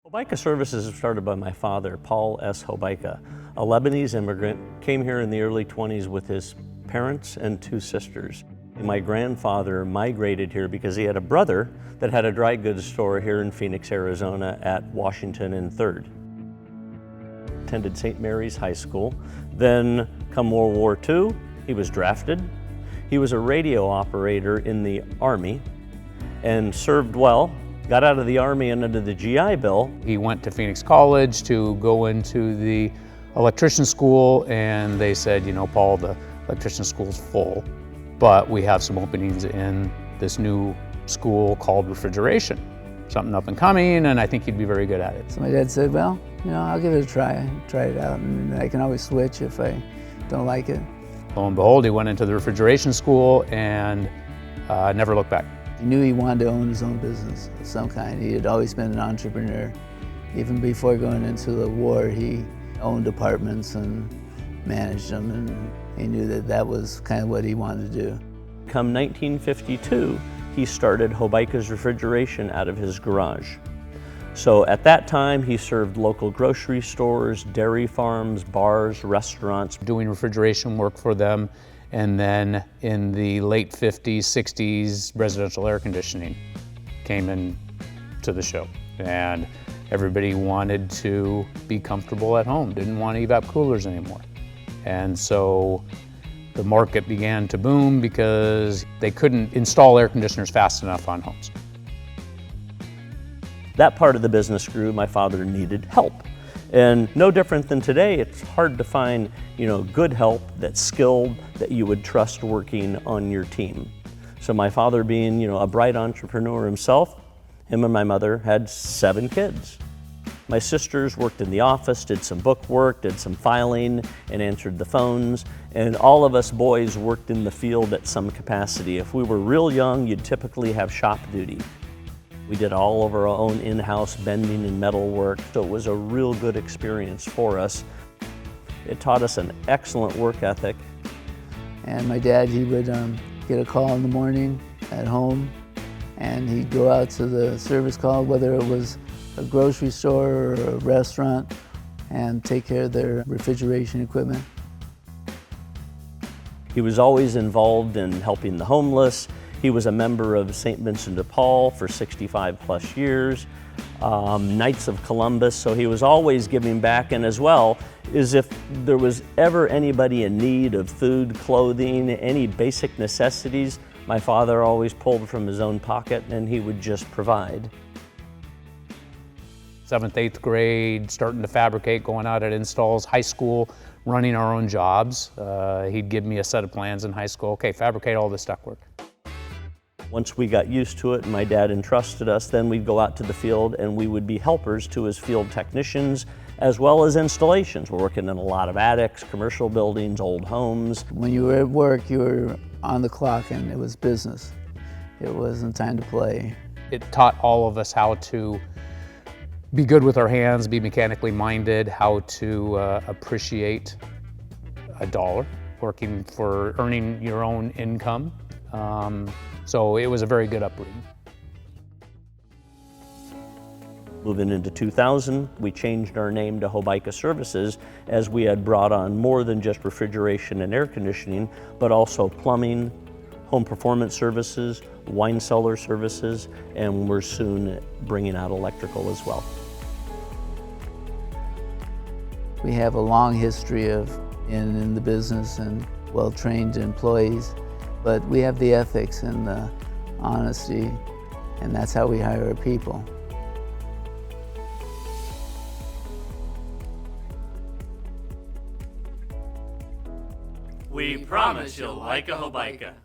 Hobaica Services was started by my father, Paul S. Hobaica, a Lebanese immigrant, came here in the early 20s with his parents and two sisters. My grandfather migrated here because he had a brother that had a dry goods store here in Phoenix, Arizona at Washington and 3rd. Attended St. Mary's High School. Then, come World War II, he was drafted. He was a radio operator in the Army and served well. Got out of the Army and under the GI Bill. He went to Phoenix College to go into the Electrician school, and they said, you know, Paul, the Electrician school's full, but we have some openings in this new school called Refrigeration. Something up and coming, and I think you'd be very good at it. So my dad said, well, you know, I'll give it a try it out, and I can always switch if I don't like it. Lo and behold, he went into the refrigeration school and never looked back. He knew he wanted to own his own business of some kind. He had always been an entrepreneur. Even before going into the war, he owned apartments and managed them, and he knew that that was kind of what he wanted to do. Come 1952, he started Hobaica's Refrigeration out of his garage. So at that time, he served local grocery stores, dairy farms, bars, restaurants. Doing refrigeration work for them, and then in the late 50s, 60s, residential air conditioning came in to the show. And everybody wanted to be comfortable at home, didn't want evap coolers anymore. And so the market began to boom because they couldn't install air conditioners fast enough on homes. That part of the business grew. My father needed help. And no different than today, it's hard to find, you know, good help that's skilled, that you would trust working on your team. So my father being, you know, a bright entrepreneur himself, him and my mother had 7 kids. My sisters worked in the office, did some book work, did some filing, and answered the phones. And all of us boys worked in the field at some capacity. If we were real young, you'd typically have shop duty. We did all of our own in-house bending and metal work, so it was a real good experience for us. It taught us an excellent work ethic. And my dad, he would get a call in the morning at home, and he'd go out to the service call, whether it was a grocery store or a restaurant, and take care of their refrigeration equipment. He was always involved in helping the homeless. He was a member of St. Vincent de Paul for 65 plus years, Knights of Columbus, so he was always giving back. And as well, is if there was ever anybody in need of food, clothing, any basic necessities, my father always pulled from his own pocket and he would just provide. 7th, 8th grade, starting to fabricate, going out at installs, high school, running our own jobs. He'd give me a set of plans in high school. Okay, fabricate all this ductwork. Once we got used to it and my dad entrusted us, then we'd go out to the field and we would be helpers to his field technicians as well as installations. We're working in a lot of attics, commercial buildings, old homes. When you were at work, you were on the clock and it was business. It wasn't time to play. It taught all of us how to be good with our hands, be mechanically minded, how to appreciate a dollar, working for earning your own income. So it was a very good upbringing. Moving into 2000, we changed our name to Hobaica Services as we had brought on more than just refrigeration and air conditioning, but also plumbing, home performance services, wine cellar services, and we're soon bringing out electrical as well. We have a long history of in the business and well-trained employees. But we have the ethics and the honesty, and that's how we hire our people. We promise you'll like a Hobaica.